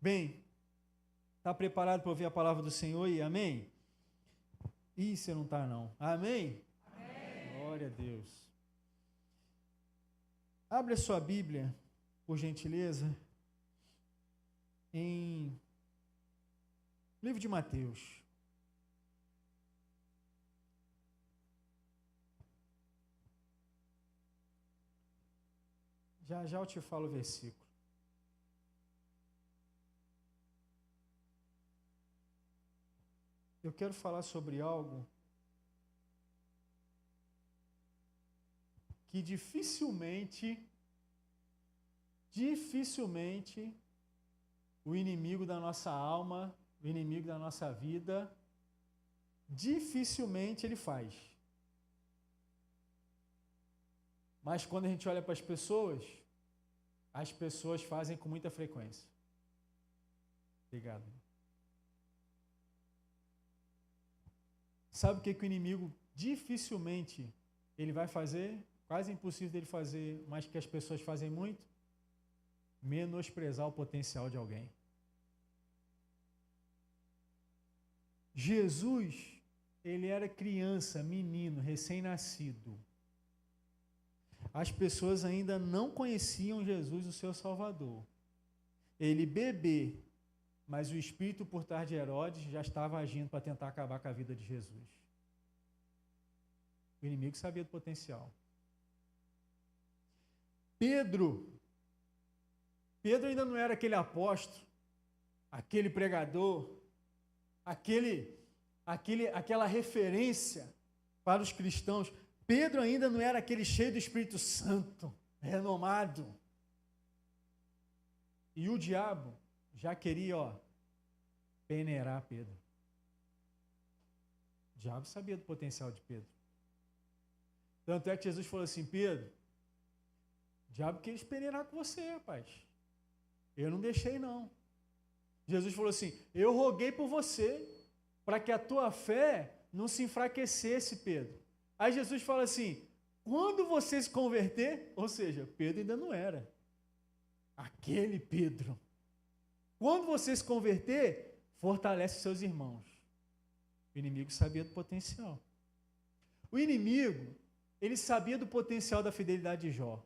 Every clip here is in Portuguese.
Bem, está preparado para ouvir a palavra do Senhor e amém? Ih, você não está não. Amém? Amém? Glória a Deus. Abre a sua Bíblia, por gentileza, em livro de Mateus. Já já eu te falo o versículo. Eu quero falar sobre algo que dificilmente o inimigo da nossa alma, o inimigo da nossa vida, dificilmente ele faz. Mas quando a gente olha para as pessoas fazem com muita frequência. Obrigado. Sabe o que o inimigo dificilmente ele vai fazer? Quase impossível dele fazer, mas que as pessoas fazem muito? Menosprezar o potencial de alguém. Jesus, ele era criança, menino, recém-nascido. As pessoas ainda não conheciam Jesus, o seu Salvador. Ele bebê, mas o espírito por trás de Herodes já estava agindo para tentar acabar com a vida de Jesus. O inimigo sabia do potencial. Pedro ainda não era aquele apóstolo, aquele pregador, aquela referência para os cristãos. Pedro ainda não era aquele cheio do Espírito Santo, renomado. E o diabo já queria, peneirar Pedro. O diabo sabia do potencial de Pedro. Tanto é que Jesus falou assim: Pedro, o diabo quis peneirar com você, rapaz. Eu não deixei, não. Jesus falou assim: eu roguei por você, para que a tua fé não se enfraquecesse, Pedro. Aí Jesus fala assim: quando você se converter, ou seja, Pedro ainda não era aquele Pedro. Quando você se converter, fortalece seus irmãos. O inimigo sabia do potencial. O inimigo, ele sabia do potencial da fidelidade de Jó.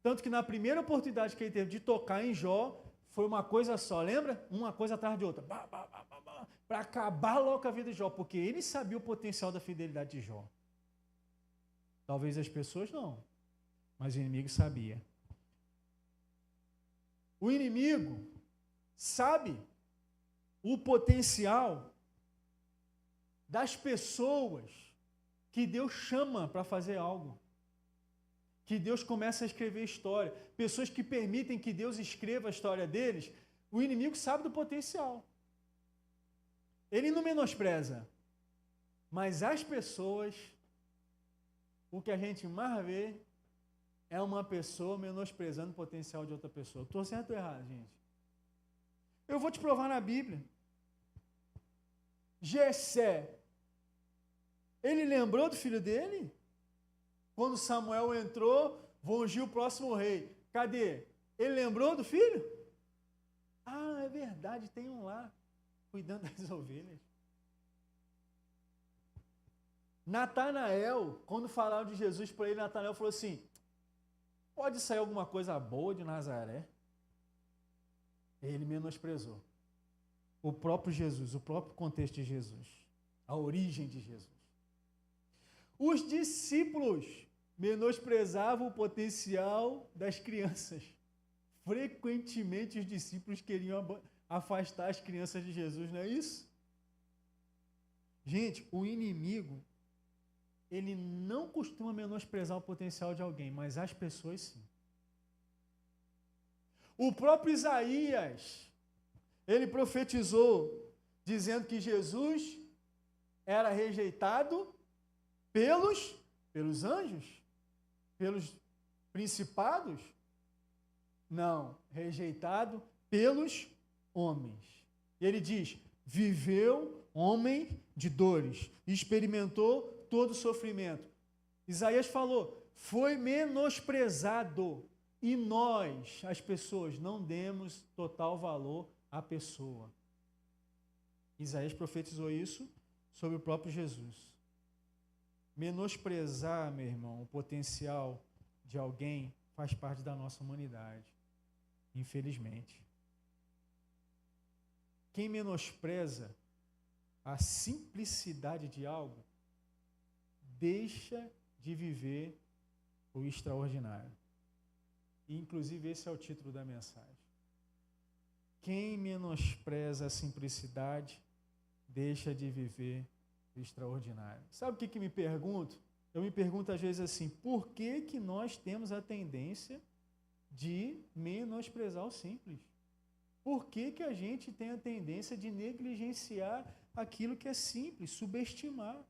Tanto que na primeira oportunidade que ele teve de tocar em Jó, foi uma coisa só, lembra? Uma coisa atrás de outra. Para acabar logo com a vida de Jó, porque ele sabia o potencial da fidelidade de Jó. Talvez as pessoas não, mas o inimigo sabia. O inimigo sabe o potencial das pessoas que Deus chama para fazer algo. Que Deus começa a escrever história. Pessoas que permitem que Deus escreva a história deles, o inimigo sabe do potencial. Ele não menospreza, mas as pessoas, o que a gente mais vê é uma pessoa menosprezando o potencial de outra pessoa. Estou certo ou errado, gente? Eu vou te provar na Bíblia. Jessé, ele lembrou do filho dele? Quando Samuel entrou, vou ungir o próximo rei. Cadê? Ele lembrou do filho? Ah, é verdade, tem um lá, cuidando das ovelhas. Natanael, quando falaram de Jesus para ele, Natanael falou assim: pode sair alguma coisa boa de Nazaré? Ele menosprezou o próprio Jesus, o próprio contexto de Jesus, a origem de Jesus. Os discípulos menosprezavam o potencial das crianças. Frequentemente os discípulos queriam afastar as crianças de Jesus, não é isso? Gente, o inimigo, ele não costuma menosprezar o potencial de alguém, mas as pessoas sim. O próprio Isaías, ele profetizou, dizendo que Jesus era rejeitado pelos anjos, pelos principados. Não, rejeitado pelos homens. E ele diz: viveu homem de dores, experimentou todo o sofrimento. Isaías falou: foi menosprezado E nós, as pessoas, não demos total valor à pessoa. Isaías profetizou isso sobre o próprio Jesus. Menosprezar, meu irmão, o potencial de alguém faz parte da nossa humanidade, infelizmente. Quem menospreza a simplicidade de algo, deixa de viver o extraordinário. E, inclusive, esse é o título da mensagem. Quem menospreza a simplicidade, deixa de viver o extraordinário. Sabe o que me pergunto? Eu me pergunto às vezes assim, por que nós temos a tendência de menosprezar o simples? Por que a gente tem a tendência de negligenciar aquilo que é simples, subestimar?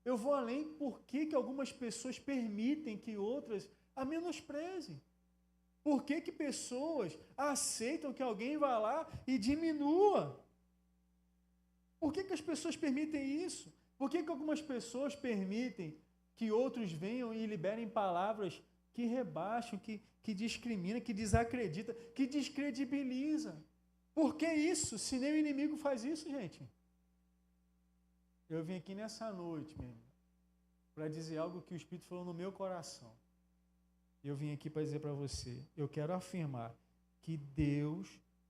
Eu vou além, por que algumas pessoas permitem que outras a menosprezem? Por que pessoas aceitam que alguém vá lá e diminua? Por que as pessoas permitem isso? Por que algumas pessoas permitem que outros venham e liberem palavras que rebaixam, que discriminam, que desacreditam, que descredibilizam? Por que isso, se nem o inimigo faz isso, gente? Eu vim aqui nessa noite, meu irmão, para dizer algo que o Espírito falou no meu coração. Eu vim aqui para dizer para você, eu quero afirmar que Deus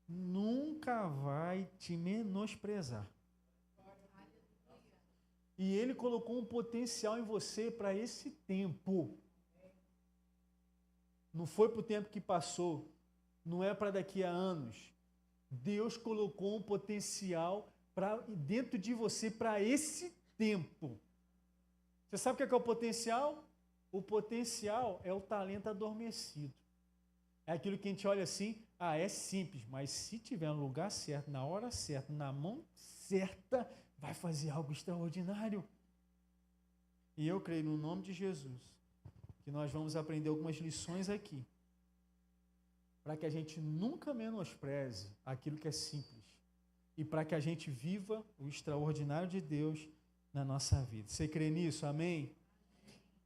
nunca vai te menosprezar. E Ele colocou um potencial em você para esse tempo. Não foi para o tempo que passou, não é para daqui a anos. Deus colocou um potencial dentro de você para esse tempo. Você sabe o que é o potencial? O potencial é o talento adormecido. É aquilo que a gente olha assim, é simples, mas se tiver no lugar certo, na hora certa, na mão certa, vai fazer algo extraordinário. E eu creio no nome de Jesus que nós vamos aprender algumas lições aqui, para que a gente nunca menospreze aquilo que é simples e para que a gente viva o extraordinário de Deus na nossa vida. Você crê nisso? Amém?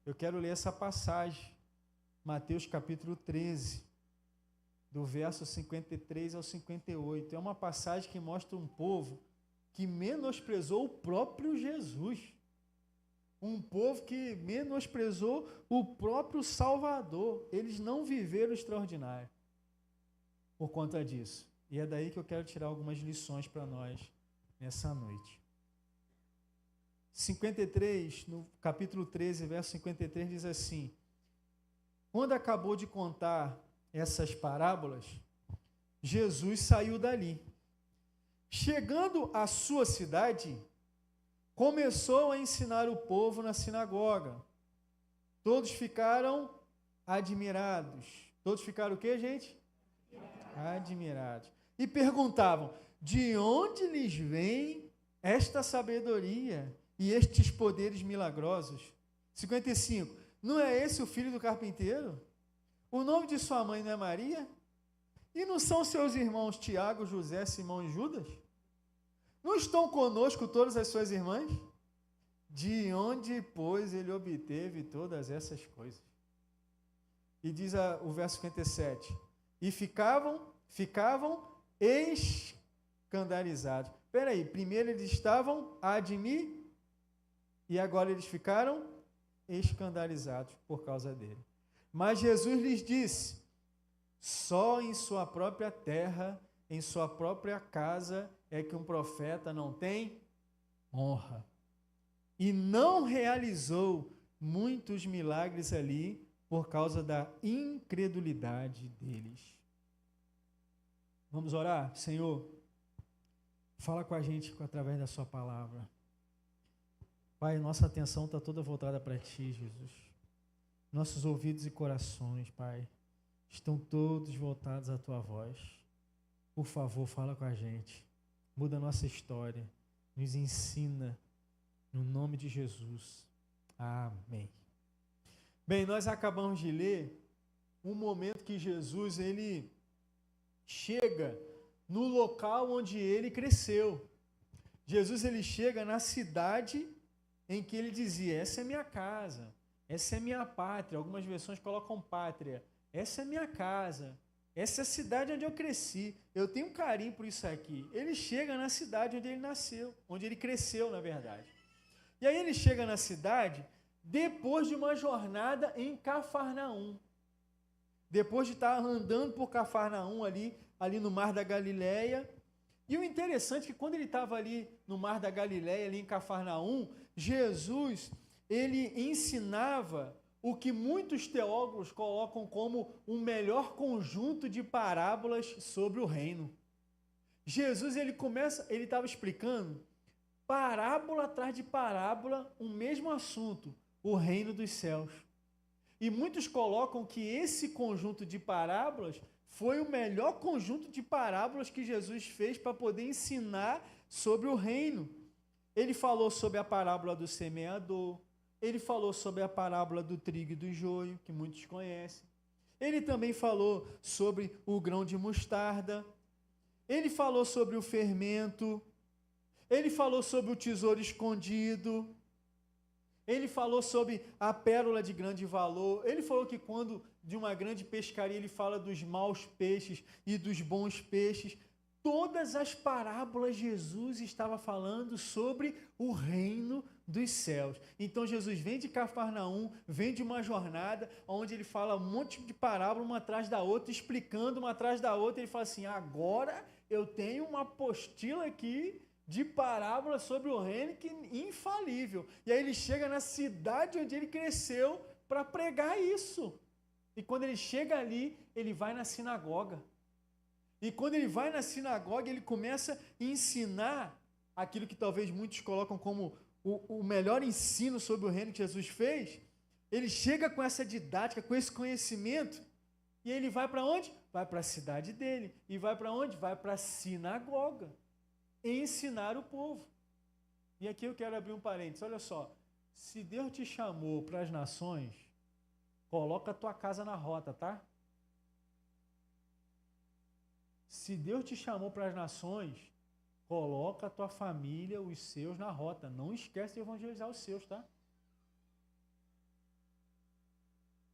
Eu quero ler essa passagem, Mateus capítulo 13, do verso 53 ao 58. É uma passagem que mostra um povo que menosprezou o próprio Jesus. Um povo que menosprezou o próprio Salvador. Eles não viveram o extraordinário por conta disso. E é daí que eu quero tirar algumas lições para nós nessa noite. 53, no capítulo 13, verso 53, diz assim: quando acabou de contar essas parábolas, Jesus saiu dali. Chegando à sua cidade, começou a ensinar o povo na sinagoga. Todos ficaram admirados. Todos ficaram o quê, gente? Admirados. E perguntavam, de onde lhes vem esta sabedoria e estes poderes milagrosos? 55. Não é esse o filho do carpinteiro? O nome de sua mãe não é Maria? E não são seus irmãos Tiago, José, Simão e Judas? Não estão conosco todas as suas irmãs? De onde, pois, ele obteve todas essas coisas? E diz o verso 57, e ficavam escandalizados. Espera aí, primeiro eles estavam admirados, e agora eles ficaram escandalizados por causa dele. Mas Jesus lhes disse, só em sua própria terra, em sua própria casa, é que um profeta não tem honra. E não realizou muitos milagres ali por causa da incredulidade deles. Vamos orar? Senhor, fala com a gente através da sua palavra. Pai, nossa atenção está toda voltada para Ti, Jesus. Nossos ouvidos e corações, Pai, estão todos voltados à Tua voz. Por favor, fala com a gente. Muda a nossa história. Nos ensina. No nome de Jesus. Amém. Bem, nós acabamos de ler um momento que Jesus, ele chega no local onde ele cresceu. Jesus, ele chega na cidade em que ele dizia, essa é minha casa, essa é minha pátria. Algumas versões colocam pátria. essa é minha casa, essa é a cidade onde eu cresci, eu tenho um carinho por isso aqui. Ele chega na cidade onde ele nasceu, onde ele cresceu, na verdade. E aí ele chega na cidade depois de uma jornada em Cafarnaum. Depois de estar andando por Cafarnaum ali no Mar da Galileia. E o interessante é que quando ele estava ali no Mar da Galileia, ali em Cafarnaum, Jesus, ele ensinava o que muitos teólogos colocam como o melhor conjunto de parábolas sobre o reino. Jesus, ele estava explicando, parábola atrás de parábola, o mesmo assunto, o reino dos céus. E muitos colocam que esse conjunto de parábolas foi o melhor conjunto de parábolas que Jesus fez para poder ensinar sobre o reino. Ele falou sobre a parábola do semeador, ele falou sobre a parábola do trigo e do joio, que muitos conhecem. Ele também falou sobre o grão de mostarda. Ele falou sobre o fermento. Ele falou sobre o tesouro escondido. Ele falou sobre a pérola de grande valor. Ele falou que quando de uma grande pescaria ele fala dos maus peixes e dos bons peixes. Todas as parábolas Jesus estava falando sobre o reino dos céus. Então Jesus vem de Cafarnaum, vem de uma jornada onde ele fala um monte de parábola uma atrás da outra, explicando uma atrás da outra. Ele fala assim, agora eu tenho uma apostila aqui de parábola sobre o reino que infalível. E aí ele chega na cidade onde ele cresceu para pregar isso. E quando ele chega ali, ele vai na sinagoga. E quando ele vai na sinagoga, ele começa a ensinar aquilo que talvez muitos colocam como o melhor ensino sobre o reino que Jesus fez. Ele chega com essa didática, com esse conhecimento, e ele vai para onde? Vai para a cidade dele. E vai para onde? Vai para a sinagoga. Ensinar o povo. E aqui eu quero abrir um parênteses. Olha só, se Deus te chamou para as nações, coloca a tua casa na rota, tá? Se Deus te chamou para as nações, coloca a tua família, os seus na rota. Não esquece de evangelizar os seus, tá?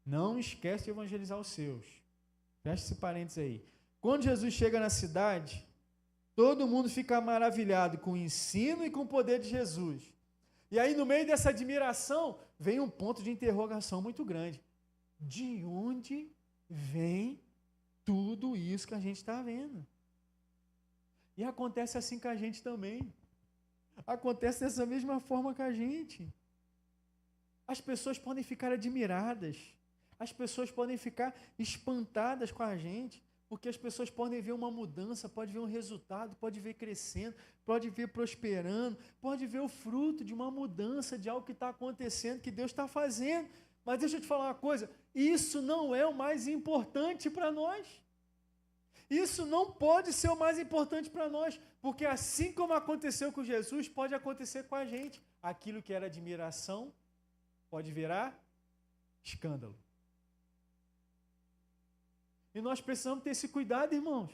Não esquece de evangelizar os seus. Fecha esse parênteses aí. Quando Jesus chega na cidade, todo mundo fica maravilhado com o ensino e com o poder de Jesus. E aí, no meio dessa admiração, vem um ponto de interrogação muito grande. De onde vem tudo isso que a gente está vendo? E acontece assim com a gente também. Acontece dessa mesma forma com a gente. As pessoas podem ficar admiradas. As pessoas podem ficar espantadas com a gente. Porque as pessoas podem ver uma mudança, pode ver um resultado, pode ver crescendo, pode ver prosperando, pode ver o fruto de uma mudança, de algo que está acontecendo, que Deus está fazendo. Mas deixa eu te falar uma coisa, isso não é o mais importante para nós. Isso não pode ser o mais importante para nós, porque assim como aconteceu com Jesus, pode acontecer com a gente. Aquilo que era admiração pode virar escândalo. E nós precisamos ter esse cuidado, irmãos.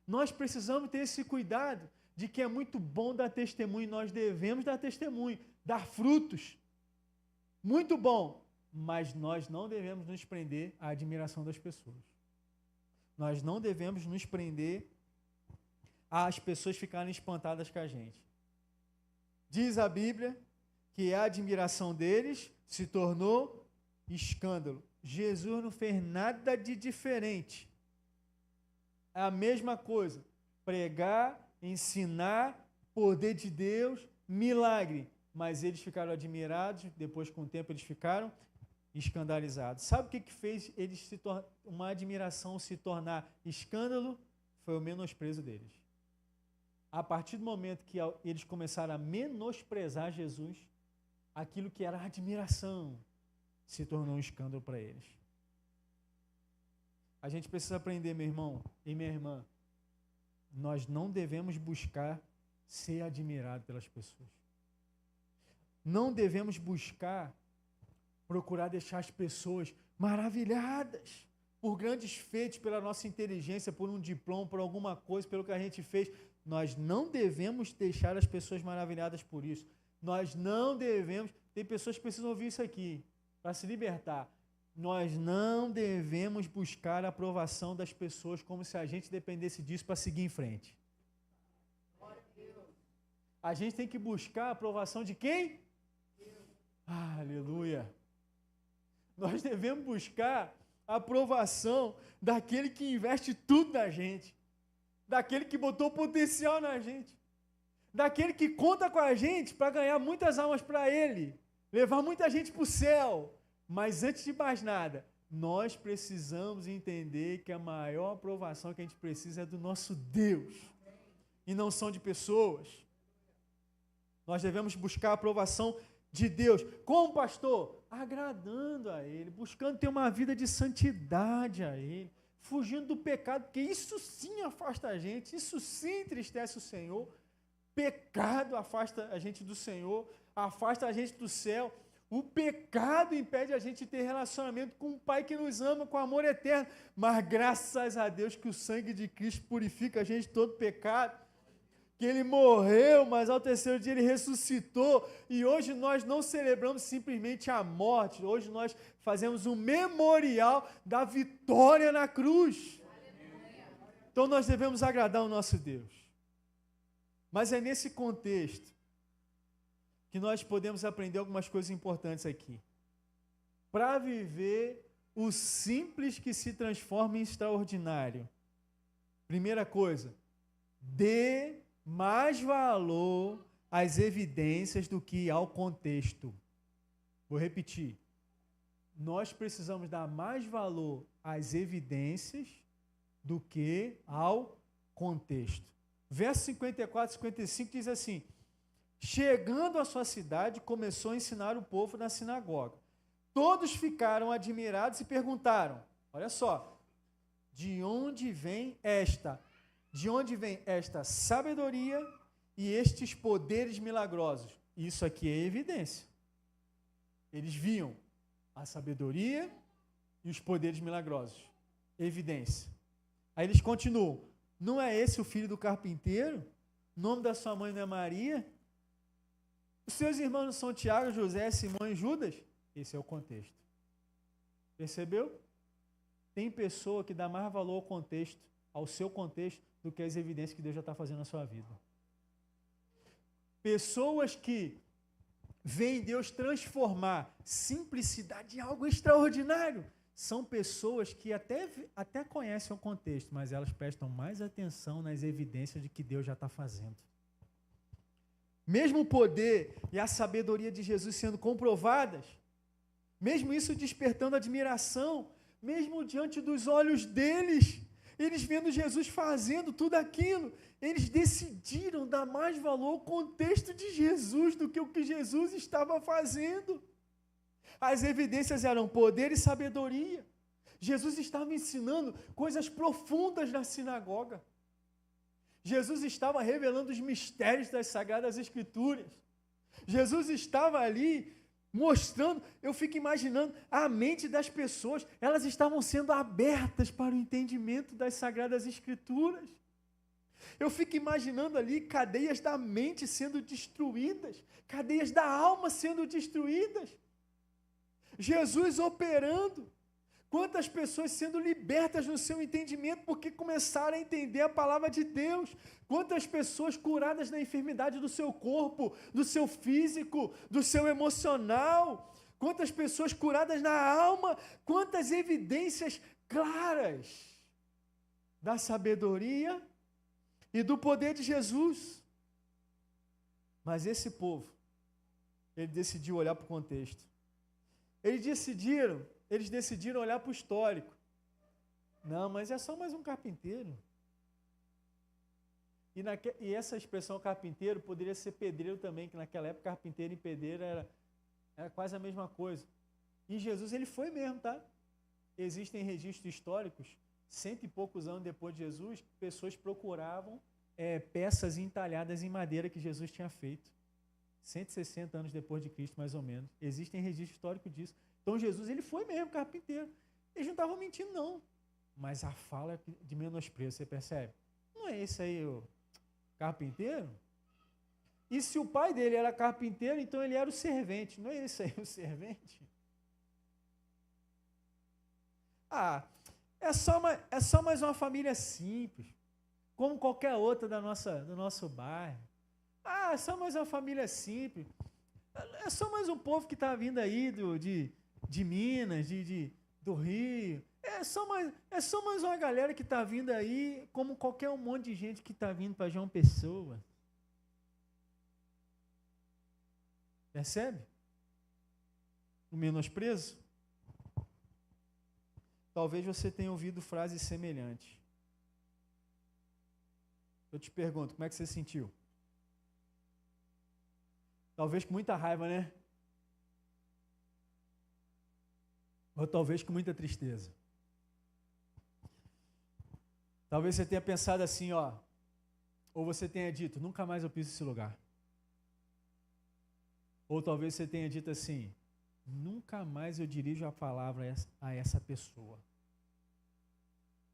Nós precisamos ter esse cuidado de que é muito bom dar testemunho, nós devemos dar testemunho, dar frutos. Muito bom, mas nós não devemos nos prender à admiração das pessoas. Nós não devemos nos prender às pessoas ficarem espantadas com a gente. Diz a Bíblia que a admiração deles se tornou escândalo. Jesus não fez nada de diferente. É a mesma coisa. Pregar, ensinar, poder de Deus, milagre. Mas eles ficaram admirados, depois com o tempo eles ficaram escandalizados. Sabe o que fez eles uma admiração se tornar escândalo? Foi o menosprezo deles. A partir do momento que eles começaram a menosprezar Jesus, aquilo que era admiração se tornou um escândalo para eles. A gente precisa aprender, meu irmão e minha irmã, nós não devemos buscar ser admirado pelas pessoas. Não devemos procurar deixar as pessoas maravilhadas por grandes feitos, pela nossa inteligência, por um diploma, por alguma coisa, pelo que a gente fez. Nós não devemos deixar as pessoas maravilhadas por isso. Nós não devemos. Tem pessoas que precisam ouvir isso aqui para se libertar. Nós não devemos buscar a aprovação das pessoas como se a gente dependesse disso para seguir em frente. A gente tem que buscar a aprovação de quem? Aleluia. Nós devemos buscar a aprovação daquele que investe tudo na gente, daquele que botou potencial na gente, daquele que conta com a gente para ganhar muitas almas para ele, levar muita gente para o céu. Mas antes de mais nada, nós precisamos entender que a maior aprovação que a gente precisa é do nosso Deus, e não são de pessoas. Nós devemos buscar a aprovação de Deus. Como, pastor? Agradando a Ele, buscando ter uma vida de santidade a Ele, fugindo do pecado, porque isso sim afasta a gente, isso sim entristece o Senhor. Pecado afasta a gente do Senhor, afasta a gente do céu. O pecado impede a gente de ter relacionamento com um Pai que nos ama com amor eterno. Mas graças a Deus que o sangue de Cristo purifica a gente de todo pecado. Que Ele morreu, mas ao terceiro dia Ele ressuscitou. E hoje nós não celebramos simplesmente a morte. Hoje nós fazemos um memorial da vitória na cruz. Então nós devemos agradar o nosso Deus. Mas é nesse contexto que nós podemos aprender algumas coisas importantes aqui. Para viver o simples que se transforma em extraordinário. Primeira coisa, dê mais valor às evidências do que ao contexto. Vou repetir. Nós precisamos dar mais valor às evidências do que ao contexto. Verso 54 e 55 diz assim: chegando à sua cidade, começou a ensinar o povo na sinagoga. Todos ficaram admirados e perguntaram, olha só, de onde vem esta sabedoria e estes poderes milagrosos? Isso aqui é evidência. Eles viam a sabedoria e os poderes milagrosos. Evidência. Aí eles continuam. Não é esse o filho do carpinteiro? O nome da sua mãe não é Maria? Os seus irmãos não são Tiago, José, Simão e Judas? Esse é o contexto. Percebeu? Tem pessoa que dá mais valor ao contexto, ao seu contexto, do que às evidências que Deus já está fazendo na sua vida. Pessoas que veem Deus transformar simplicidade em algo extraordinário, são pessoas que até conhecem o contexto, mas elas prestam mais atenção nas evidências de que Deus já está fazendo. Mesmo o poder e a sabedoria de Jesus sendo comprovadas, mesmo isso despertando admiração, mesmo diante dos olhos deles, eles vendo Jesus fazendo tudo aquilo, eles decidiram dar mais valor ao contexto de Jesus do que o que Jesus estava fazendo. As evidências eram poder e sabedoria. Jesus estava ensinando coisas profundas na sinagoga. Jesus estava revelando os mistérios das Sagradas Escrituras. Jesus estava ali mostrando, eu fico imaginando, a mente das pessoas, elas estavam sendo abertas para o entendimento das Sagradas Escrituras. Eu fico imaginando ali cadeias da mente sendo destruídas, cadeias da alma sendo destruídas. Jesus operando. Quantas pessoas sendo libertas no seu entendimento porque começaram a entender a palavra de Deus. Quantas pessoas curadas da enfermidade do seu corpo, do seu físico, do seu emocional. Quantas pessoas curadas na alma. Quantas evidências claras da sabedoria e do poder de Jesus. Mas esse povo, ele decidiu olhar para o contexto. Eles decidiram olhar para o histórico. Não, mas é só mais um carpinteiro. E essa expressão carpinteiro poderia ser pedreiro também, que naquela época carpinteiro e pedreiro era quase a mesma coisa. E Jesus, ele foi mesmo, tá? Existem registros históricos, 100 e poucos anos depois de Jesus, pessoas procuravam peças entalhadas em madeira que Jesus tinha feito. 160 anos depois de Cristo, mais ou menos. Existem registros históricos disso. Então, Jesus, ele foi mesmo carpinteiro. Eles não estavam mentindo, não. Mas a fala de menosprezo, você percebe? Não é esse aí o carpinteiro? E se o pai dele era carpinteiro, então ele era o servente. Não é esse aí o servente? Ah, é só mais uma família simples, como qualquer outra do nosso bairro. Ah, é só mais uma família simples. É só mais um povo que está vindo aí de Minas, do Rio. É só mais uma galera que está vindo aí, como qualquer um monte de gente que está vindo para João Pessoa. Percebe? O menosprezo? Talvez você tenha ouvido frases semelhantes. Eu te pergunto, como é que você sentiu? Talvez com muita raiva, né? Ou talvez com muita tristeza. Talvez você tenha pensado assim, ó, ou você tenha dito, nunca mais eu piso nesse lugar. Ou talvez você tenha dito assim, nunca mais eu dirijo a palavra a essa pessoa.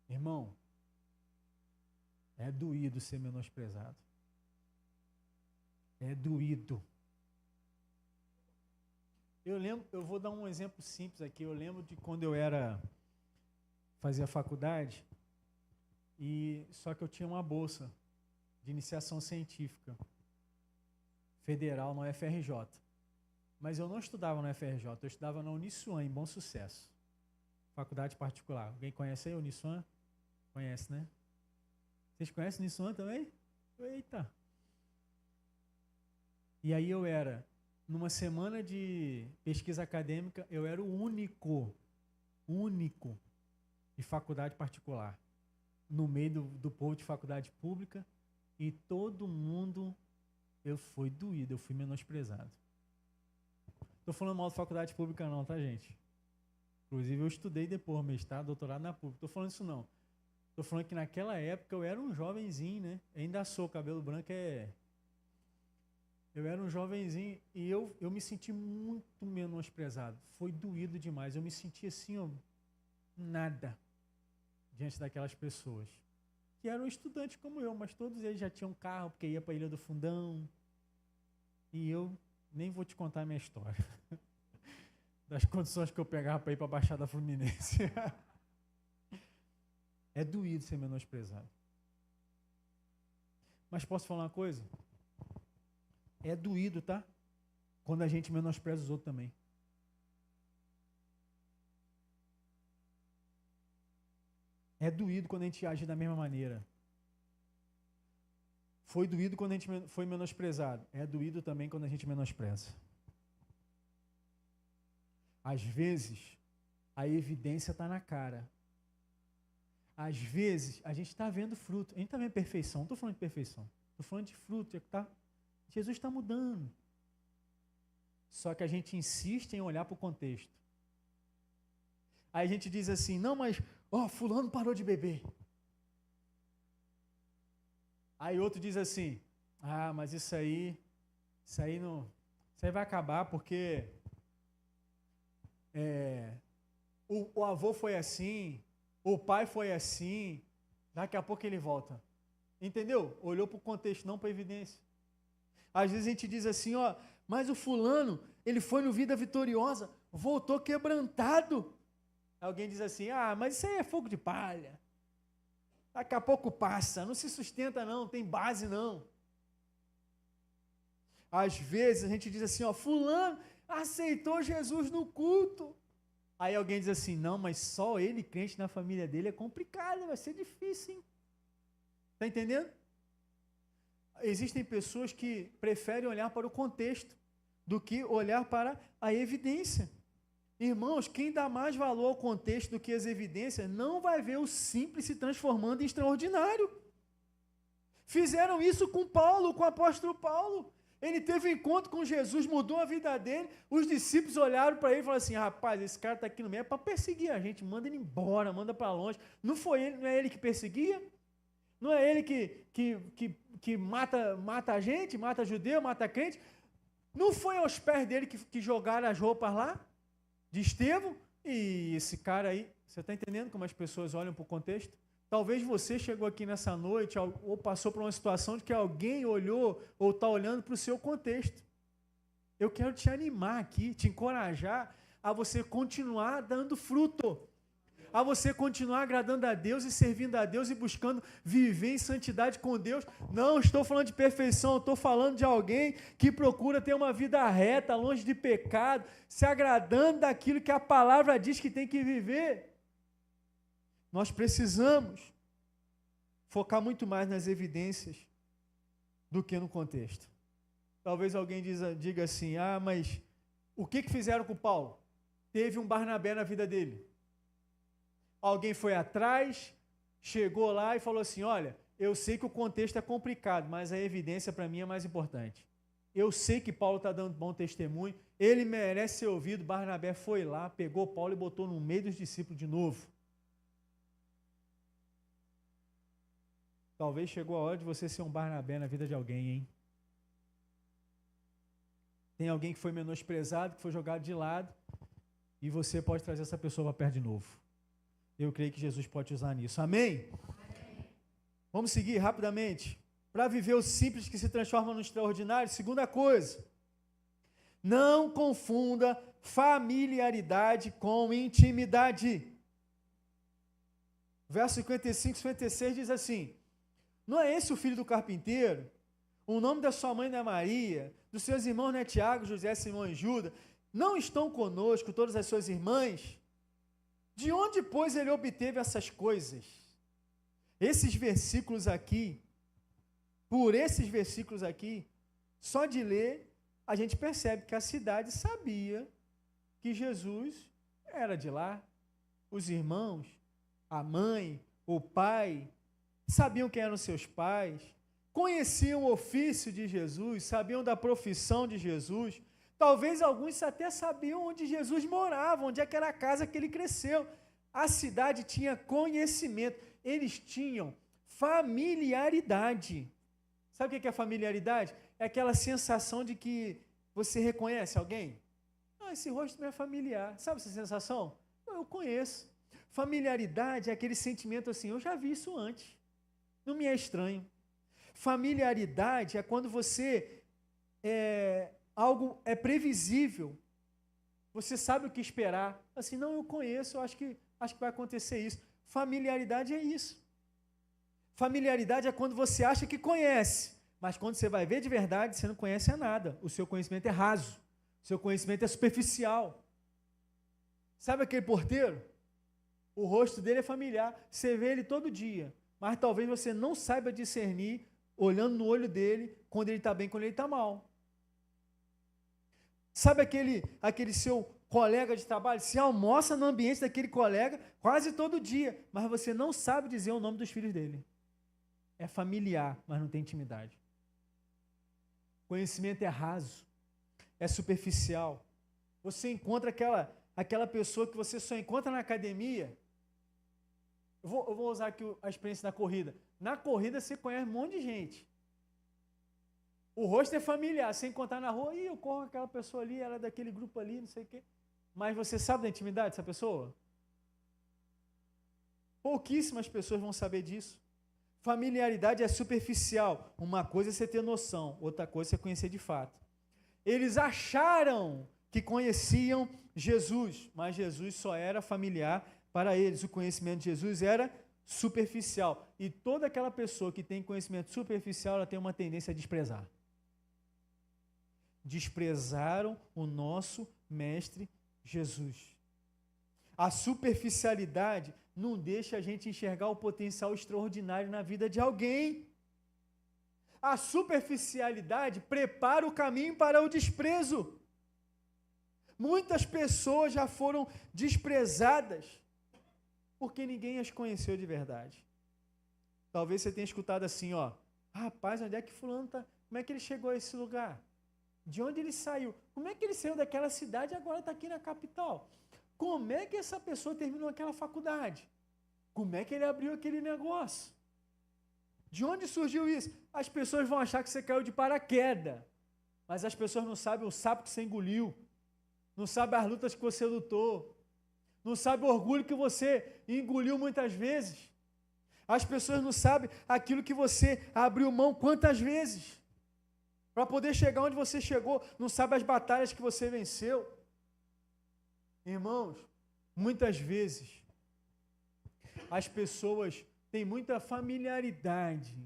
Irmão, é doído ser menosprezado. É doído. Eu vou dar um exemplo simples aqui. Eu lembro de quando eu fazia faculdade, só que eu tinha uma bolsa de iniciação científica federal no FRJ. Mas eu não estudava no FRJ, eu estudava na Uniswan, em Bom Sucesso. Faculdade particular. Alguém conhece aí a Uniswan? Conhece, né? Vocês conhecem a Uniswan também? Eita! E aí numa semana de pesquisa acadêmica, eu era o único de faculdade particular, no meio do povo de faculdade pública, e todo mundo, eu fui doído, eu fui menosprezado. Estou falando mal de faculdade pública não, tá, gente? Inclusive, eu estudei depois, mestrado, doutorado na pública. Estou falando isso não. Estou falando que naquela época eu era um jovenzinho, né? Ainda sou, cabelo branco Eu era um jovenzinho e eu me senti muito menosprezado. Foi doído demais. Eu me senti assim, ó, nada diante daquelas pessoas. Que eram estudantes como eu, mas todos eles já tinham carro, porque ia para a Ilha do Fundão. E eu nem vou te contar a minha história. Das condições que eu pegava para ir para a Baixada Fluminense. É doído ser menosprezado. Mas posso falar uma coisa? É doído, tá? Quando a gente menospreza os outros também. É doído quando a gente age da mesma maneira. Foi doído quando a gente foi menosprezado. É doído também quando a gente menospreza. Às vezes, a evidência está na cara. Às vezes, a gente está vendo fruto. A gente está vendo perfeição. Não estou falando de perfeição. Estou falando de fruto. Jesus está mudando. Só que a gente insiste em olhar para o contexto. Aí a gente diz assim, não, mas, fulano parou de beber. Aí outro diz assim, mas isso aí vai acabar porque o avô foi assim, o pai foi assim, daqui a pouco ele volta. Entendeu? Olhou para o contexto, não para a evidência. Às vezes a gente diz assim, mas o fulano, ele foi no Vida Vitoriosa, voltou quebrantado. Alguém diz assim, mas isso aí é fogo de palha. Daqui a pouco passa, não se sustenta não, tem base não. Às vezes a gente diz assim, fulano aceitou Jesus no culto. Aí alguém diz assim, não, mas só ele crente na família dele é complicado, vai ser difícil, hein? Está entendendo? Existem pessoas que preferem olhar para o contexto do que olhar para a evidência. Irmãos, quem dá mais valor ao contexto do que as evidências não vai ver o simples se transformando em extraordinário. Fizeram isso com Paulo, com o apóstolo Paulo. Ele teve um encontro com Jesus, mudou a vida dele, os discípulos olharam para ele e falaram assim, rapaz, esse cara está aqui no meio, é para perseguir a gente, manda ele embora, manda para longe. Não é ele que perseguia? Não é ele que mata a gente, mata judeu, mata crente? Não foi aos pés dele que jogaram as roupas lá? De Estevão? E esse cara aí, você está entendendo como as pessoas olham para o contexto? Talvez você chegou aqui nessa noite ou passou por uma situação de que alguém olhou ou está olhando para o seu contexto. Eu quero te animar aqui, te encorajar a você continuar dando fruto, a você continuar agradando a Deus e servindo a Deus e buscando viver em santidade com Deus. Não estou falando de perfeição, estou falando de alguém que procura ter uma vida reta, longe de pecado, se agradando daquilo que a palavra diz que tem que viver. Nós precisamos focar muito mais nas evidências do que no contexto. Talvez alguém diga assim, mas o que fizeram com Paulo? Teve um Barnabé na vida dele. Alguém foi atrás, chegou lá e falou assim, olha, eu sei que o contexto é complicado, mas a evidência para mim é mais importante. Eu sei que Paulo está dando bom testemunho, ele merece ser ouvido. Barnabé foi lá, pegou Paulo e botou no meio dos discípulos de novo. Talvez chegou a hora de você ser um Barnabé na vida de alguém, hein? Tem alguém que foi menosprezado, que foi jogado de lado, e você pode trazer essa pessoa para perto de novo. Eu creio que Jesus pode usar nisso. Amém? Amém. Vamos seguir rapidamente. Para viver o simples que se transforma no extraordinário, segunda coisa, não confunda familiaridade com intimidade. Verso 55, 56 diz assim, não é esse o filho do carpinteiro? O nome da sua mãe não é Maria, dos seus irmãos não é Tiago, José, Simão e Judas? Não estão conosco todas as suas irmãs? De onde, pois, ele obteve essas coisas? Esses versículos aqui, por esses versículos aqui, só de ler, a gente percebe que a cidade sabia que Jesus era de lá. Os irmãos, a mãe, o pai, sabiam quem eram seus pais, conheciam o ofício de Jesus, sabiam da profissão de Jesus. Talvez alguns até sabiam onde Jesus morava, onde é que era a casa que ele cresceu. A cidade tinha conhecimento, eles tinham familiaridade. Sabe o que é familiaridade? É aquela sensação de que você reconhece alguém. Esse rosto não é familiar. Sabe essa sensação? Eu conheço. Familiaridade é aquele sentimento assim, eu já vi isso antes. Não me é estranho. Familiaridade é quando você algo é previsível, você sabe o que esperar, assim, não, eu conheço, eu acho que vai acontecer isso. Familiaridade é isso. Familiaridade é quando você acha que conhece, mas quando você vai ver de verdade, você não conhece nada, o seu conhecimento é raso, o seu conhecimento é superficial. Sabe aquele porteiro? O rosto dele é familiar, você vê ele todo dia, mas talvez você não saiba discernir, olhando no olho dele, quando ele está bem, quando ele está mal. Sabe aquele seu colega de trabalho? Você almoça no ambiente daquele colega quase todo dia, mas você não sabe dizer o nome dos filhos dele. É familiar, mas não tem intimidade. Conhecimento é raso, é superficial. Você encontra aquela pessoa que você só encontra na academia. Eu vou usar aqui a experiência da corrida. Na corrida você conhece um monte de gente. O rosto é familiar, sem encontrar na rua, eu corro com aquela pessoa ali, ela é daquele grupo ali, não sei o quê. Mas você sabe da intimidade dessa pessoa? Pouquíssimas pessoas vão saber disso. Familiaridade é superficial. Uma coisa é você ter noção, outra coisa é você conhecer de fato. Eles acharam que conheciam Jesus, mas Jesus só era familiar para eles. O conhecimento de Jesus era superficial. E toda aquela pessoa que tem conhecimento superficial, ela tem uma tendência a desprezar. Desprezaram o nosso Mestre Jesus. A superficialidade não deixa a gente enxergar o potencial extraordinário na vida de alguém. A superficialidade prepara o caminho para o desprezo. Muitas pessoas já foram desprezadas porque ninguém as conheceu de verdade. Talvez você tenha escutado assim, rapaz, onde é que fulano está? Como é que ele chegou a esse lugar? De onde ele saiu? Como é que ele saiu daquela cidade e agora está aqui na capital? Como é que essa pessoa terminou aquela faculdade? Como é que ele abriu aquele negócio? De onde surgiu isso? As pessoas vão achar que você caiu de paraquedas, mas as pessoas não sabem o sapo que você engoliu, não sabem as lutas que você lutou, não sabem o orgulho que você engoliu muitas vezes. As pessoas não sabem aquilo que você abriu mão quantas vezes para poder chegar onde você chegou, não sabe as batalhas que você venceu. Irmãos, muitas vezes As pessoas têm muita familiaridade,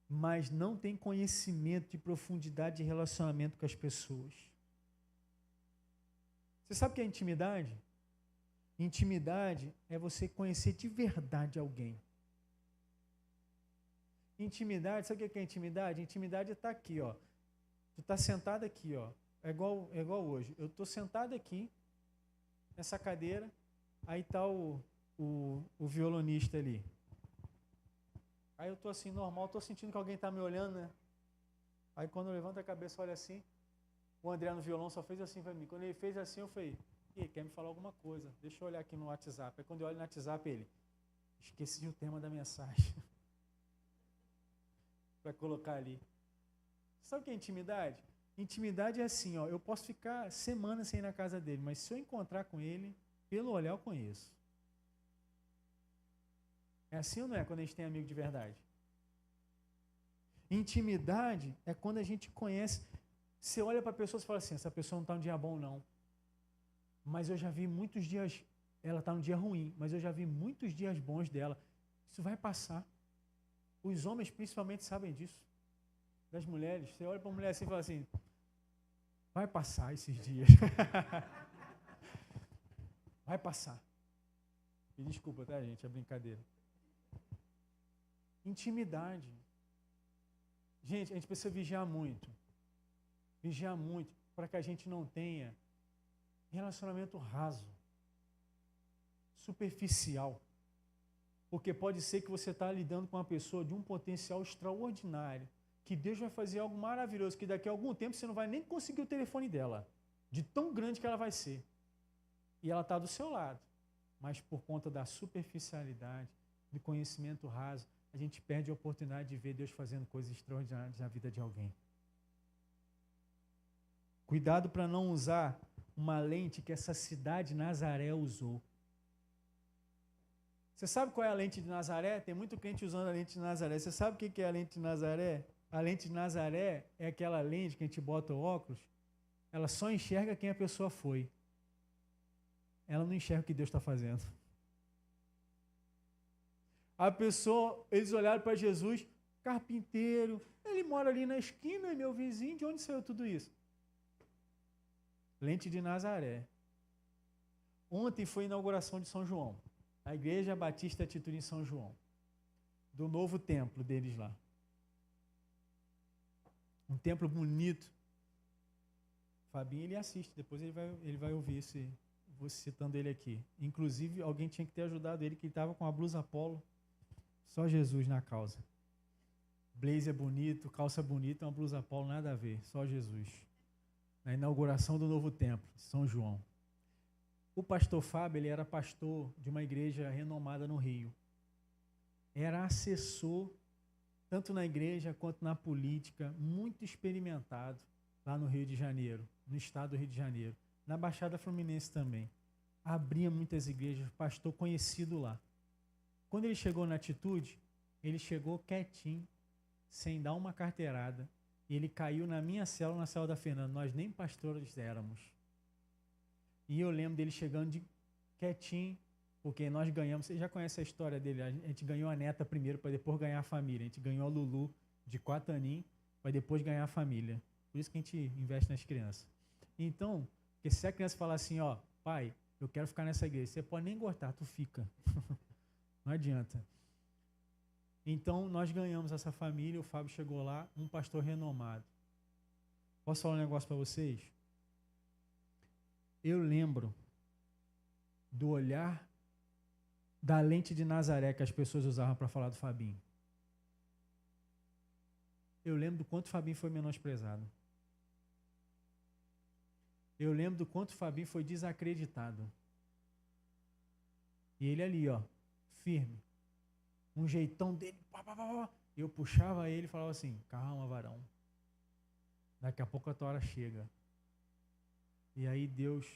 mas não têm conhecimento e profundidade de relacionamento com as pessoas. Você sabe o que é intimidade? Intimidade é você conhecer de verdade alguém. Intimidade, sabe o que é intimidade? Intimidade está aqui, ó. Tu está sentado aqui, ó. É igual hoje. Eu estou sentado aqui, nessa cadeira, aí está o violonista ali. Aí eu estou assim, normal, estou sentindo que alguém está me olhando, né? Aí quando eu levanto a cabeça, olho assim, o André no violão só fez assim para mim. Quando ele fez assim, eu falei, quer me falar alguma coisa? Deixa eu olhar aqui no WhatsApp. Aí quando eu olho no WhatsApp, ele, esqueci o tema da mensagem. Para colocar ali. Sabe o que é intimidade? Intimidade é assim, ó, eu posso ficar semanas sem ir na casa dele, mas se eu encontrar com ele, pelo olhar eu conheço. É assim ou não é quando a gente tem amigo de verdade? Intimidade é quando a gente conhece. Você olha para a pessoa e fala assim, essa pessoa não está num dia bom não. Mas eu já vi muitos dias, ela está num dia ruim, mas eu já vi muitos dias bons dela. Isso vai passar. Os homens principalmente sabem disso. Das mulheres, você olha para uma mulher assim e fala assim, vai passar esses dias. Vai passar. E desculpa, tá, gente? É brincadeira. Intimidade. Gente, a gente precisa vigiar muito. Vigiar muito para que a gente não tenha relacionamento raso, superficial. Porque pode ser que você está lidando com uma pessoa de um potencial extraordinário, que Deus vai fazer algo maravilhoso, que daqui a algum tempo você não vai nem conseguir o telefone dela, de tão grande que ela vai ser. E ela está do seu lado. Mas por conta da superficialidade, do conhecimento raso, a gente perde a oportunidade de ver Deus fazendo coisas extraordinárias na vida de alguém. Cuidado para não usar uma lente que essa cidade Nazaré usou. Você sabe qual é a lente de Nazaré? Tem muito crente usando a lente de Nazaré. Você sabe o que é a lente de Nazaré? A lente de Nazaré é aquela lente que a gente bota o óculos, ela só enxerga quem a pessoa foi. Ela não enxerga o que Deus está fazendo. A pessoa, eles olharam para Jesus, carpinteiro, ele mora ali na esquina, é meu vizinho, de onde saiu tudo isso? Lente de Nazaré. Ontem foi a inauguração de São João, a Igreja Batista Atitude em São João, do novo templo deles lá. Um templo bonito. Fabinho, ele assiste, depois ele vai ouvir esse, vou citando ele aqui. Inclusive, alguém tinha que ter ajudado ele, que ele estava com a blusa polo. Só Jesus na causa. Blazer bonito, calça bonita, uma blusa polo, nada a ver. Só Jesus. Na inauguração do novo templo, São João. O pastor Fábio, ele era pastor de uma igreja renomada no Rio. Era assessor, tanto na igreja quanto na política, muito experimentado lá no Rio de Janeiro, no estado do Rio de Janeiro. Na Baixada Fluminense também. Abria muitas igrejas, pastor conhecido lá. Quando ele chegou na Atitude, ele chegou quietinho, sem dar uma carteirada. E ele caiu na minha célula, na célula da Fernanda. Nós nem pastores éramos. E eu lembro dele chegando quietinho, porque nós ganhamos, você já conhece a história dele, a gente ganhou a neta primeiro para depois ganhar a família. A gente ganhou a Lulu de 4 aninhos para depois ganhar a família. Por isso que a gente investe nas crianças. Então, porque se a criança falar assim, ó, pai, eu quero ficar nessa igreja, você pode nem gostar, tu fica. Não adianta. Então, nós ganhamos essa família, o Fábio chegou lá, um pastor renomado. Posso falar um negócio para vocês? Eu lembro do olhar da lente de Nazaré que as pessoas usavam para falar do Fabinho. Eu lembro do quanto o Fabinho foi menosprezado. Eu lembro do quanto o Fabinho foi desacreditado. E ele ali, ó, firme. Um jeitão dele. Pá, pá, pá, pá. Eu puxava ele e falava assim, calma, varão. Daqui a pouco a tua hora chega. E aí Deus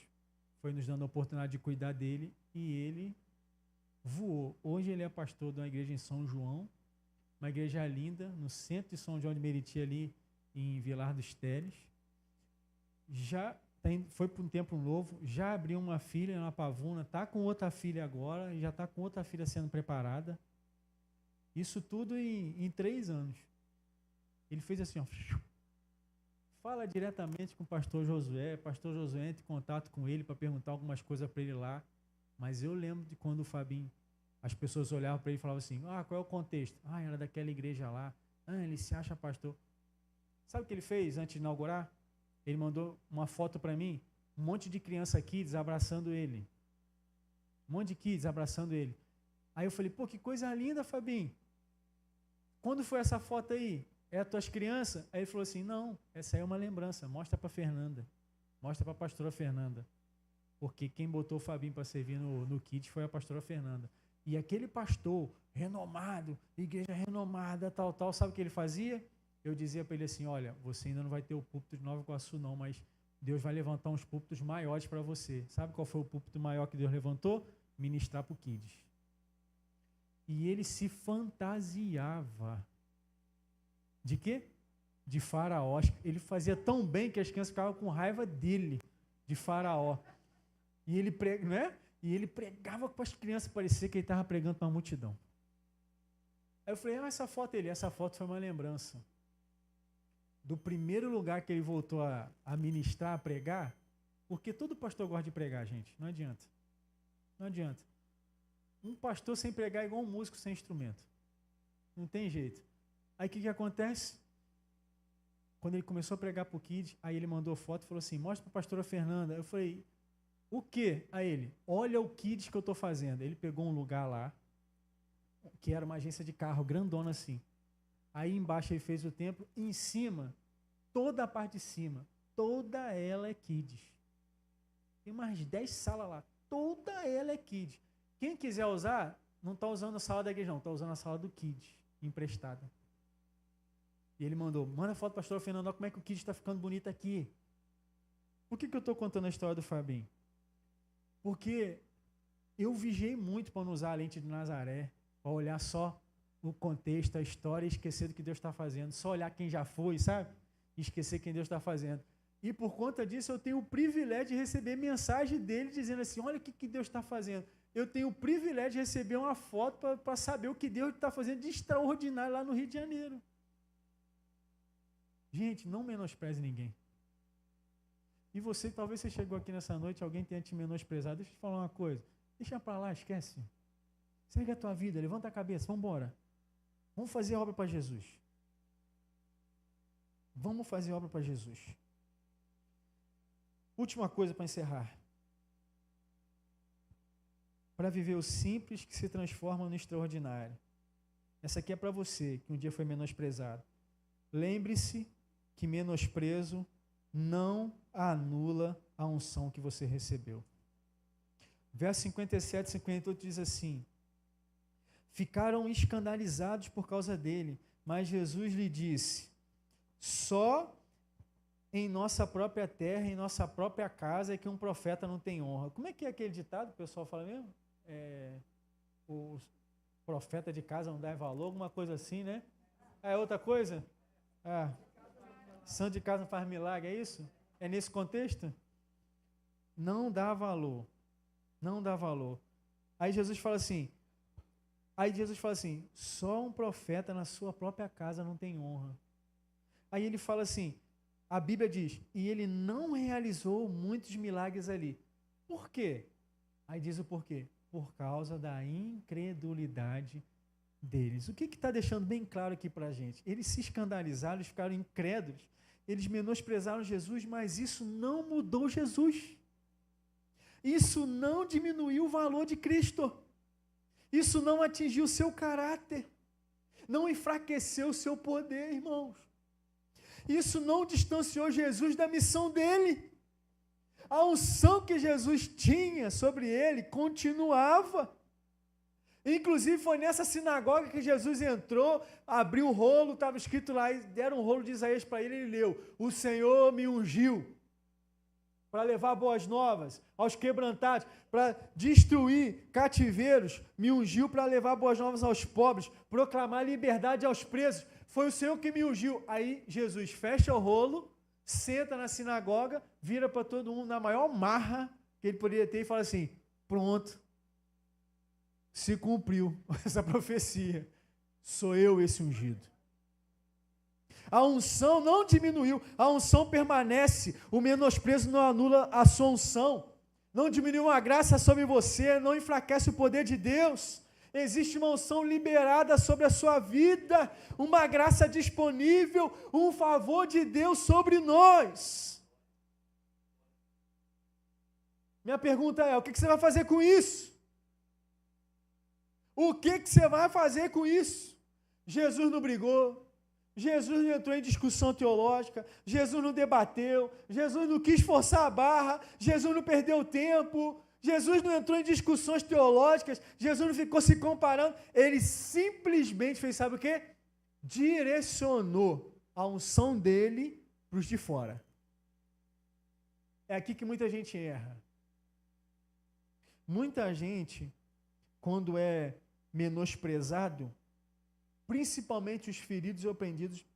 foi nos dando a oportunidade de cuidar dele e ele voou. Hoje ele é pastor de uma igreja em São João, uma igreja linda, no centro de São João de Meriti, ali em Vilar dos Teles. Já foi para um templo novo, já abriu uma filha na Pavuna, está com outra filha agora, e já está com outra filha sendo preparada. Isso tudo em 3 anos. Ele fez assim, ó, fala diretamente com o pastor Josué entra em contato com ele para perguntar algumas coisas para ele lá. Mas eu lembro de quando o Fabinho, as pessoas olhavam para ele e falavam assim, qual é o contexto? Era daquela igreja lá. Ele se acha pastor. Sabe o que ele fez antes de inaugurar? Ele mandou uma foto para mim, um monte de criança kids abraçando ele. Um monte de kids abraçando ele. Aí eu falei, pô, que coisa linda, Fabinho. Quando foi essa foto aí? É as tuas crianças? Aí ele falou assim, não, essa aí é uma lembrança, mostra para Fernanda. Mostra para a pastora Fernanda. Porque quem botou o Fabinho para servir no kids foi a pastora Fernanda. E aquele pastor renomado, igreja renomada, tal, sabe o que ele fazia? Eu dizia para ele assim, olha, você ainda não vai ter o púlpito de Nova Iguaçu não, mas Deus vai levantar uns púlpitos maiores para você. Sabe qual foi o púlpito maior que Deus levantou? Ministrar para o Kids. E ele se fantasiava. De quê? De faraó. Ele fazia tão bem que as crianças ficavam com raiva dele, de faraó. E ele, E ele pregava para as crianças, parecia que ele estava pregando para uma multidão. Aí eu falei, essa foto foi uma lembrança do primeiro lugar que ele voltou a ministrar, a pregar, porque todo pastor gosta de pregar, gente, não adianta. Não adianta. Um pastor sem pregar é igual um músico sem instrumento. Não tem jeito. Aí o que acontece? Quando ele começou a pregar para o Kid, aí ele mandou foto e falou assim, mostra para a pastora Fernanda. Eu falei, o quê? A ele, olha o Kids que eu estou fazendo. Ele pegou um lugar lá, que era uma agência de carro, grandona assim. Aí embaixo ele fez o templo, e em cima, toda a parte de cima, toda ela é Kids. Tem umas 10 salas lá, toda ela é Kids. Quem quiser usar, não está usando a sala da igreja não, está usando a sala do Kids, emprestada. E ele mandou, manda foto para a pastora Fernanda, como é que o Kids está ficando bonito aqui. Por que eu estou contando a história do Fabinho? Porque eu vigiei muito para não usar a lente de Nazaré, para olhar só o contexto, a história e esquecer do que Deus está fazendo. Só olhar quem já foi, sabe? E esquecer quem Deus está fazendo. E por conta disso eu tenho o privilégio de receber mensagem dele dizendo assim, olha o que Deus está fazendo. Eu tenho o privilégio de receber uma foto para saber o que Deus está fazendo de extraordinário lá no Rio de Janeiro. Gente, não menospreze ninguém. E você, talvez você chegou aqui nessa noite, alguém tenha te menosprezado. Deixa eu te falar uma coisa. Deixa para lá, esquece. Segue a tua vida, levanta a cabeça, vamos embora. Vamos fazer obra para Jesus. Vamos fazer obra para Jesus. Última coisa para encerrar. Para viver o simples que se transforma no extraordinário. Essa aqui é para você, que um dia foi menosprezado. Lembre-se que menosprezo não anula a unção que você recebeu. Verso 57 e 58 diz assim, ficaram escandalizados por causa dele, mas Jesus lhe disse, só em nossa própria terra, em nossa própria casa é que um profeta não tem honra. Como é que é aquele ditado, o pessoal fala mesmo? O profeta de casa não dá valor, alguma coisa assim, né? É outra coisa? Santo de casa não faz milagre, é isso? É nesse contexto? Não dá valor. Não dá valor. Aí Jesus fala assim, só um profeta na sua própria casa não tem honra. Aí ele fala assim, a Bíblia diz, e ele não realizou muitos milagres ali. Por quê? Aí diz o porquê. Por causa da incredulidade deles. O que está deixando bem claro aqui para a gente? Eles se escandalizaram, eles ficaram incrédulos, eles menosprezaram Jesus, mas isso não mudou Jesus. Isso não diminuiu o valor de Cristo. Isso não atingiu o seu caráter. Não enfraqueceu o seu poder, irmãos. Isso não distanciou Jesus da missão dele. A unção que Jesus tinha sobre ele continuava. Inclusive foi nessa sinagoga que Jesus entrou, abriu o rolo, estava escrito lá, deram um rolo de Isaías para ele, ele leu, o Senhor me ungiu para levar boas novas aos quebrantados, para destruir cativeiros, me ungiu para levar boas novas aos pobres, proclamar liberdade aos presos, foi o Senhor que me ungiu. Aí Jesus fecha o rolo, senta na sinagoga, vira para todo mundo na maior marra que ele poderia ter e fala assim, pronto, se cumpriu essa profecia, sou eu esse ungido. A unção não diminuiu, a unção permanece, o menosprezo não anula a sua unção, não diminuiu a graça sobre você, não enfraquece o poder de Deus. Existe uma unção liberada sobre a sua vida, uma graça disponível, um favor de Deus sobre nós. Minha pergunta é, o que você vai fazer com isso? O que você vai fazer com isso? Jesus não brigou, Jesus não entrou em discussão teológica, Jesus não debateu, Jesus não quis forçar a barra, Jesus não perdeu tempo, Jesus não entrou em discussões teológicas, Jesus não ficou se comparando, ele simplesmente fez, sabe o quê? Direcionou a unção dele para os de fora. É aqui que muita gente erra. Muita gente, quando é menosprezado, principalmente os feridos e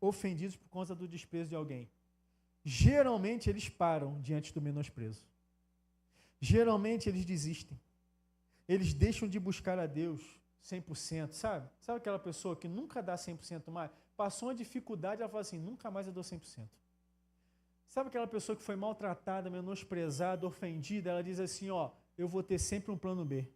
ofendidos por conta do desprezo de alguém, geralmente eles param diante do menosprezo. Geralmente eles desistem. Eles deixam de buscar a Deus 100%, sabe? Sabe aquela pessoa que nunca dá 100% mais? Passou uma dificuldade, ela fala assim, nunca mais eu dou 100%. Sabe aquela pessoa que foi maltratada, menosprezada, ofendida, ela diz assim, ó, eu vou ter sempre um plano B.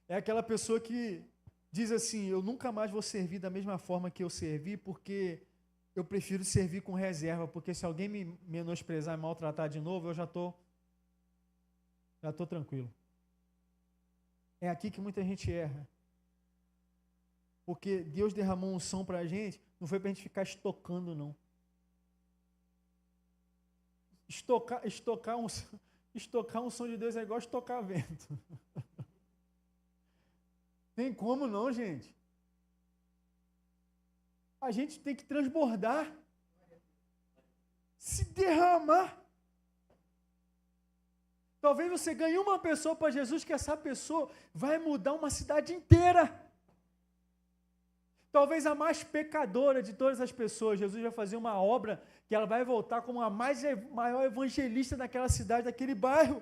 É aquela pessoa que diz assim, eu nunca mais vou servir da mesma forma que eu servi, porque eu prefiro servir com reserva, porque se alguém me menosprezar e maltratar de novo, eu já estou tranquilo. É aqui que muita gente erra. Porque Deus derramou unção para a gente, não foi para a gente ficar estocando, não. Estocar unção de Deus é igual estocar vento. Tem como não, gente? A gente tem que transbordar, se derramar. Talvez você ganhe uma pessoa para Jesus, que essa pessoa vai mudar uma cidade inteira. Talvez a mais pecadora de todas as pessoas, Jesus vai fazer uma obra que ela vai voltar como a maior evangelista daquela cidade, daquele bairro.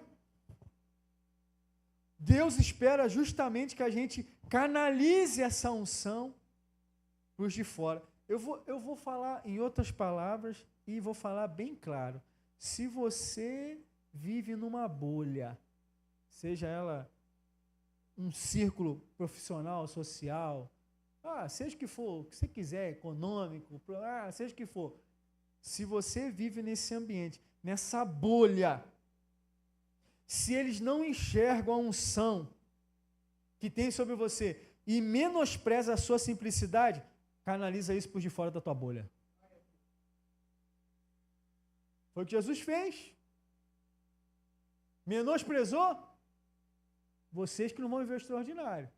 Deus espera justamente que a gente canalize essa unção para os de fora. Eu vou falar em outras palavras e vou falar bem claro. Se você vive numa bolha, seja ela um círculo profissional, social, seja o que for, o que você quiser, econômico, seja o que for. Se você vive nesse ambiente, nessa bolha, se eles não enxergam a unção que tem sobre você e menospreza a sua simplicidade, canaliza isso por de fora da tua bolha. Foi o que Jesus fez. Menosprezou? Vocês que não vão viver o extraordinário.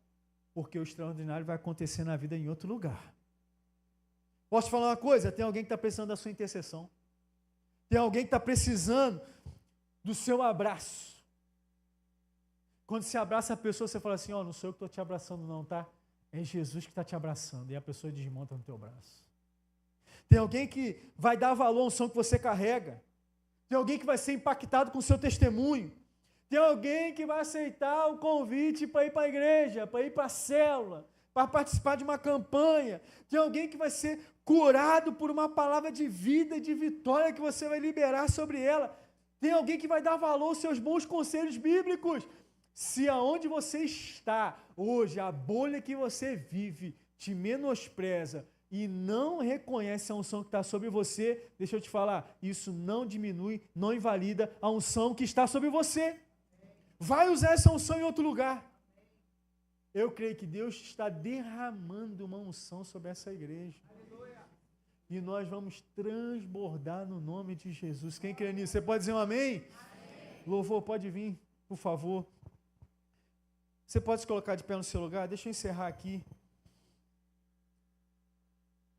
Porque o extraordinário vai acontecer na vida em outro lugar. Posso te falar uma coisa? Tem alguém que está precisando da sua intercessão. Tem alguém que está precisando do seu abraço. Quando você abraça a pessoa, você fala assim, não sou eu que estou te abraçando não, tá? É Jesus que está te abraçando. E a pessoa desmonta no teu braço. Tem alguém que vai dar valor à unção que você carrega. Tem alguém que vai ser impactado com o seu testemunho. Tem alguém que vai aceitar o convite para ir para a igreja, para ir para a célula, para participar de uma campanha. Tem alguém que vai ser curado por uma palavra de vida e de vitória que você vai liberar sobre ela. Tem alguém que vai dar valor aos seus bons conselhos bíblicos. Se aonde você está hoje, a bolha que você vive, te menospreza e não reconhece a unção que está sobre você, deixa eu te falar, isso não diminui, não invalida a unção que está sobre você. Vai usar essa unção em outro lugar. Eu creio que Deus está derramando uma unção sobre essa igreja. E nós vamos transbordar no nome de Jesus. Quem crê nisso? Você pode dizer um amém? Amém. Louvor, pode vir, por favor. Você pode se colocar de pé no seu lugar? Deixa eu encerrar aqui.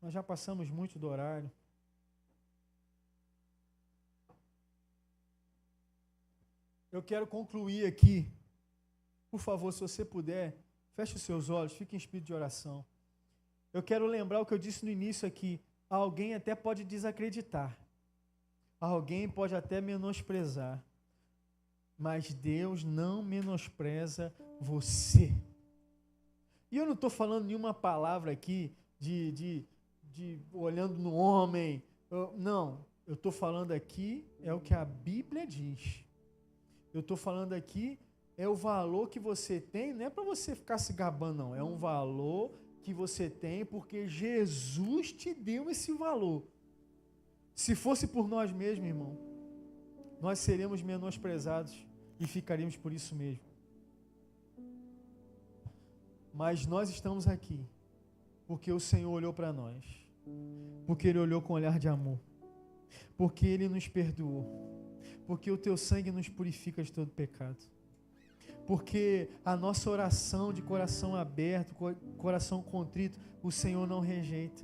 Nós já passamos muito do horário. Eu quero concluir aqui. Por favor, se você puder, feche os seus olhos, fique em espírito de oração. eu quero lembrar o que eu disse no início aqui. Alguém até pode desacreditar. Alguém pode até menosprezar. Mas Deus não menospreza você. E eu não estou falando nenhuma palavra aqui de olhando no homem. Não, eu estou falando aqui é o que a Bíblia diz. Eu estou falando aqui é o valor que você tem, não é para você ficar se gabando, não. É um valor que você tem porque Jesus te deu esse valor. Se fosse por nós mesmos, irmão, nós seríamos menosprezados e ficaríamos por isso mesmo. Mas nós estamos aqui porque o Senhor olhou para nós, porque Ele olhou com um olhar de amor, porque Ele nos perdoou, porque o Teu sangue nos purifica de todo pecado, porque a nossa oração de coração aberto, coração contrito, o Senhor não rejeita.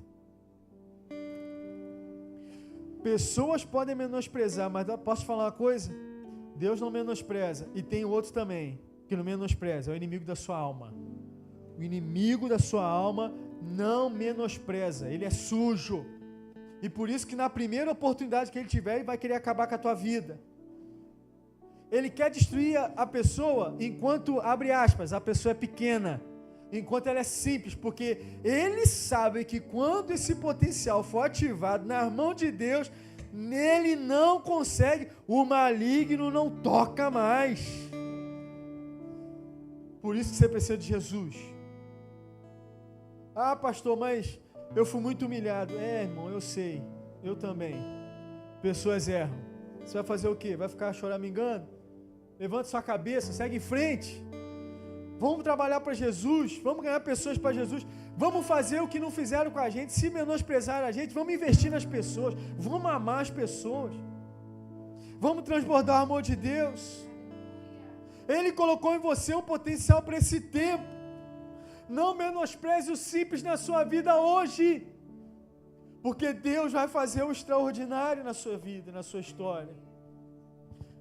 Pessoas podem menosprezar, mas posso falar uma coisa? Deus não menospreza, e tem outro também, que não menospreza, é o inimigo da sua alma. O inimigo da sua alma não menospreza, ele é sujo. E por isso que na primeira oportunidade que ele tiver, ele vai querer acabar com a tua vida. Ele quer destruir a pessoa enquanto, abre aspas, a pessoa é pequena, enquanto ela é simples, porque ele sabe que quando esse potencial for ativado nas mãos de Deus, nele não consegue, o maligno não toca mais. Por isso que você precisa de Jesus. Ah, pastor, mas eu fui muito humilhado. Irmão, eu sei, eu também. Pessoas erram. Você vai fazer o quê? Vai ficar choramingando? Levanta sua cabeça, segue em frente. Vamos trabalhar para Jesus, vamos ganhar pessoas para Jesus, vamos fazer o que não fizeram com a gente, se menosprezar a gente, vamos investir nas pessoas, vamos amar as pessoas, vamos transbordar o amor de Deus. Ele colocou em você um potencial para esse tempo. Não menospreze o simples na sua vida hoje, porque Deus vai fazer o extraordinário na sua vida, na sua história.